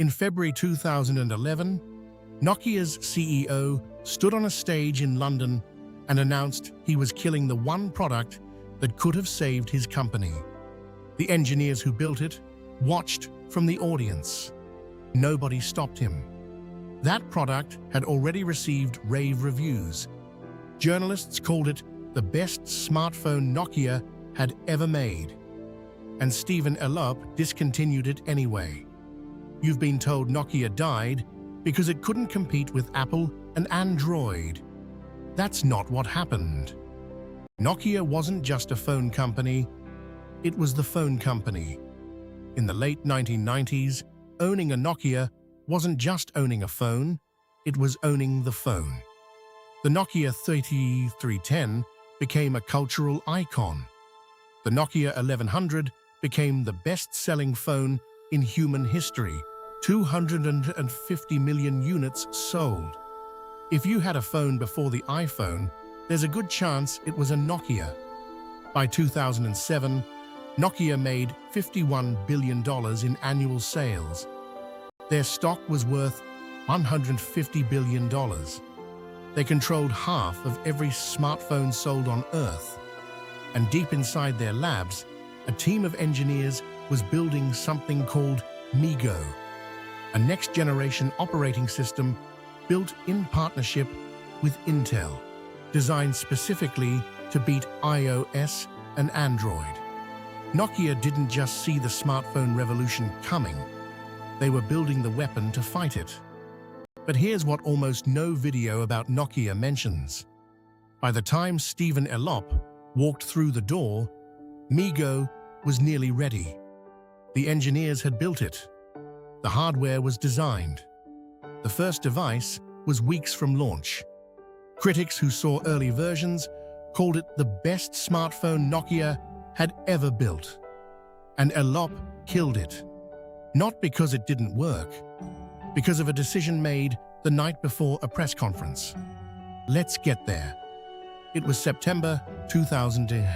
In February 2011, Nokia's CEO stood on a stage in London and announced he was killing the one product that could have saved his company. The engineers who built it watched from the audience. Nobody stopped him. That product had already received rave reviews. Journalists called it the best smartphone Nokia had ever made. And Stephen Elop discontinued it anyway. You've been told Nokia died because it couldn't compete with Apple and Android. That's not what happened. Nokia wasn't just a phone company, it was the phone company. In the late 1990s, owning a Nokia wasn't just owning a phone, it was owning the phone. The Nokia 3310 became a cultural icon. The Nokia 1100 became the best-selling phone in human history, 250 million units sold. If you had a phone before the iPhone, there's a good chance it was a Nokia. By 2007, Nokia made $51 billion in annual sales. Their stock was worth $150 billion. They controlled half of every smartphone sold on Earth. And deep inside their labs, a team of engineers was building something called mego, a next-generation operating system built in partnership with Intel, designed specifically to beat iOS and Android. Nokia didn't just see the smartphone revolution coming, they were building the weapon to fight it. But here's what almost no video about Nokia mentions. By the time Stephen Elop walked through the door, mego was nearly ready. The engineers had built it. The hardware was designed. The first device was weeks from launch. Critics who saw early versions called it the best smartphone Nokia had ever built. And Elop killed it. Not because it didn't work, because of a decision made the night before a press conference. Let's get there. It was September 2010.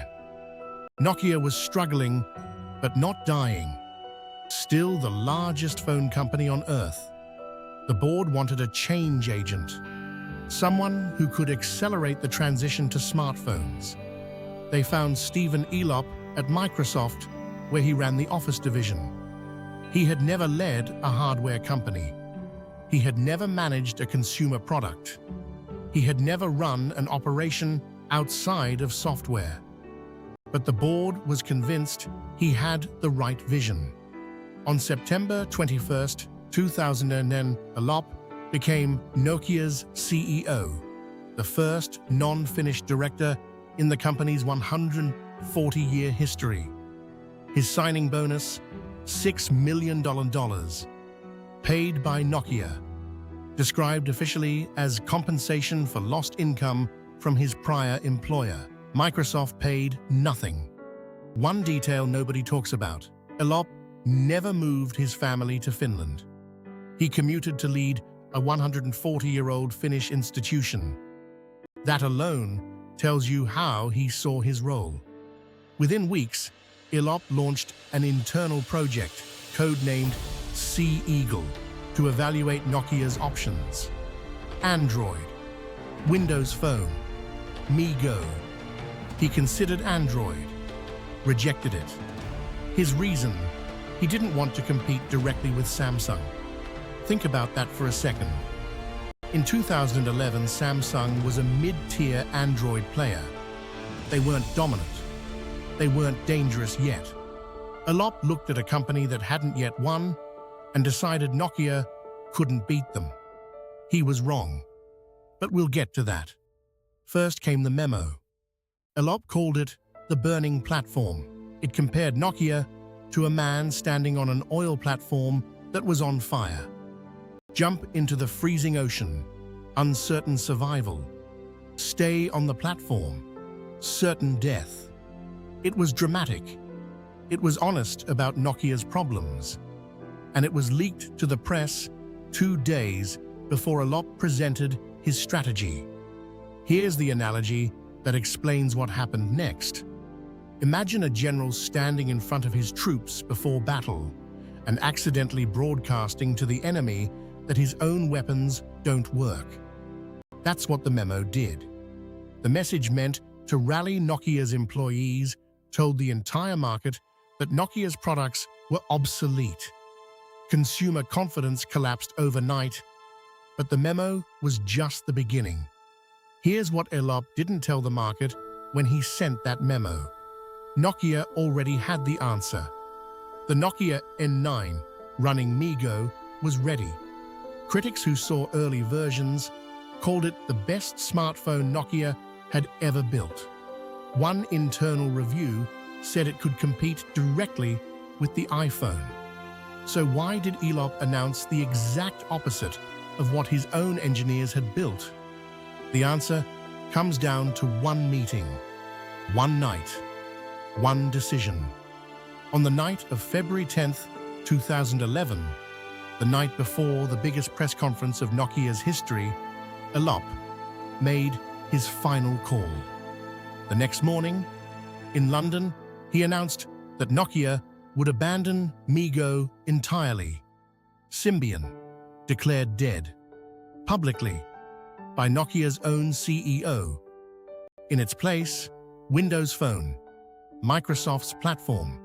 Nokia was struggling, but not dying. Still the largest phone company on Earth. The board wanted a change agent, someone who could accelerate the transition to smartphones. They found Stephen Elop at Microsoft, where he ran the Office division. He had never led a hardware company. He had never managed a consumer product. He had never run an operation outside of software. But the board was convinced he had the right vision. On September 21st, 2010, Elop became Nokia's CEO, the first non-Finnish director in the company's 140-year history. His signing bonus, $6 million, paid by Nokia, described officially as compensation for lost income from his prior employer. Microsoft paid nothing. One detail nobody talks about: Elop never moved his family to Finland. He commuted to lead a 140-year-old Finnish institution. That alone tells you how he saw his role. Within weeks, Elop launched an internal project, codenamed Sea Eagle, to evaluate Nokia's options. Android, Windows Phone, mego. He considered Android, rejected it. His reason: he didn't want to compete directly with Samsung. Think about that for a second. In 2011, Samsung was a mid-tier Android player. They weren't dominant. They weren't dangerous yet. Elop looked at a company that hadn't yet won and decided Nokia couldn't beat them. He was wrong. But we'll get to that. First came the memo. Elop called it the burning platform. It compared Nokia to a man standing on an oil platform that was on fire. Jump into the freezing ocean, uncertain survival. Stay on the platform, certain death. It was dramatic. It was honest about Nokia's problems. And it was leaked to the press 2 days before Elop presented his strategy. Here's the analogy that explains what happened next. Imagine a general standing in front of his troops before battle, and accidentally broadcasting to the enemy that his own weapons don't work. That's what the memo did. The message meant to rally Nokia's employees, told the entire market that Nokia's products were obsolete. Consumer confidence collapsed overnight, but the memo was just the beginning. Here's what Elop didn't tell the market when he sent that memo. Nokia already had the answer. The Nokia N9, running mego, was ready. Critics who saw early versions called it the best smartphone Nokia had ever built. One internal review said it could compete directly with the iPhone. So why did Elop announce the exact opposite of what his own engineers had built? The answer comes down to one meeting, one night, one decision. On the night of February 10th, 2011, the night before the biggest press conference of Nokia's history, Elop made his final call. The next morning, in London, he announced that Nokia would abandon mego entirely. Symbian declared dead, publicly, by Nokia's own CEO. In its place, Windows Phone, Microsoft's platform,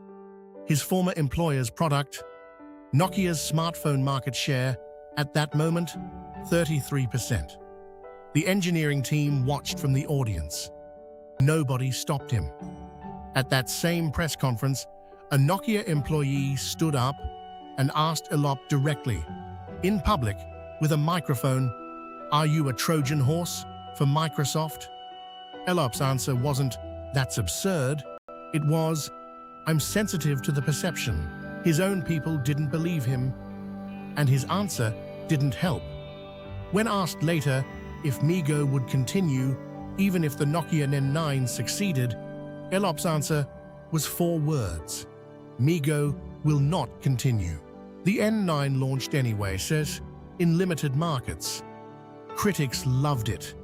his former employer's product. Nokia's smartphone market share, at that moment, 33%. The engineering team watched from the audience. Nobody stopped him. At that same press conference, a Nokia employee stood up and asked Elop directly, in public, with a microphone, "Are you a Trojan horse for Microsoft?" Elop's answer wasn't, "That's absurd." It was, "I'm sensitive to the perception." His own people didn't believe him, and his answer didn't help. When asked later if mego would continue, even if the Nokia N9 succeeded, Elop's answer was 4 words: mego will not continue. The N9 launched anyway, says, in limited markets. Critics loved it.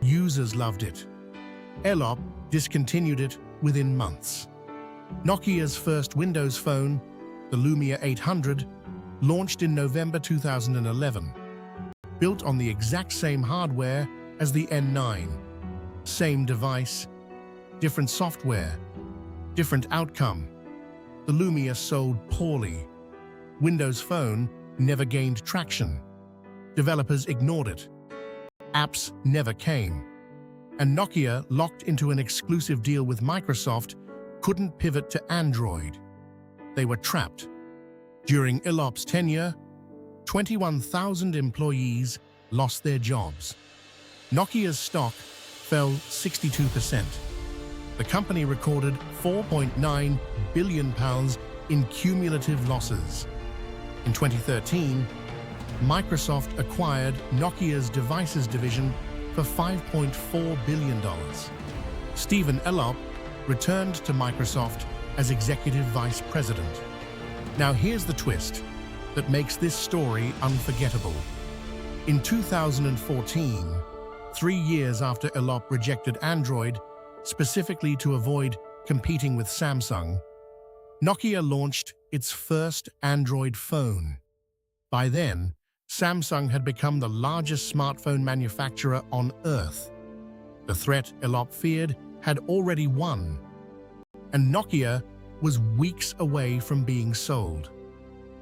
Users loved it. Elop discontinued it within months. Nokia's first Windows phone, the Lumia 800, launched in November 2011. Built on the exact same hardware as the N9. Same device, different software, different outcome. The Lumia sold poorly. Windows Phone never gained traction. Developers ignored it. Apps never came. And Nokia, locked into an exclusive deal with Microsoft, couldn't pivot to Android. They were trapped. During Elop's tenure, 21,000 employees lost their jobs. Nokia's stock fell 62%. The company recorded £4.9 billion in cumulative losses. In 2013, Microsoft acquired Nokia's devices division for $5.4 billion. Stephen Elop returned to Microsoft as executive vice president. Now here's the twist that makes this story unforgettable. In 2014, 3 years after Elop rejected Android, specifically to avoid competing with Samsung, Nokia launched its first Android phone. By then, Samsung had become the largest smartphone manufacturer on Earth. The threat Elop feared had already won, and Nokia was weeks away from being sold.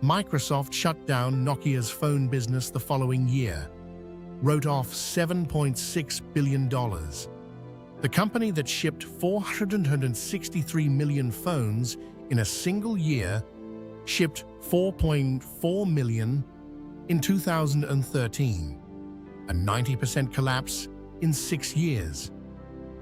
Microsoft shut down Nokia's phone business the following year, wrote off $7.6 billion. The company that shipped 463 million phones in a single year shipped 4.4 million in 2013, a 90% collapse in 6 years.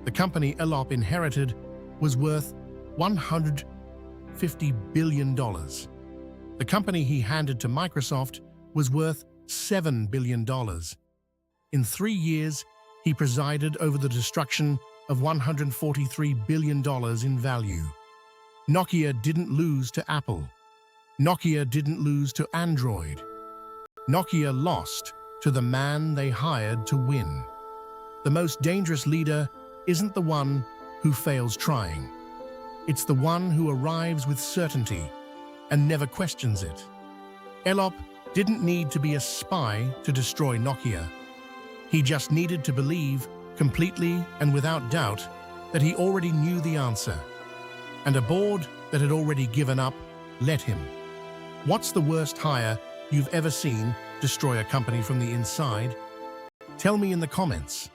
The company Elop inherited was worth $150 billion. The company he handed to Microsoft was worth $7 billion. In 3 years, he presided over the destruction of $143 billion in value. Nokia didn't lose to Apple. Nokia didn't lose to Android. Nokia lost to the man they hired to win. The most dangerous leader isn't the one who fails trying. It's the one who arrives with certainty, and never questions it. Elop didn't need to be a spy to destroy Nokia. He just needed to believe, completely and without doubt, that he already knew the answer. And a board that had already given up let him. What's the worst hire you've ever seen destroy a company from the inside? Tell me in the comments.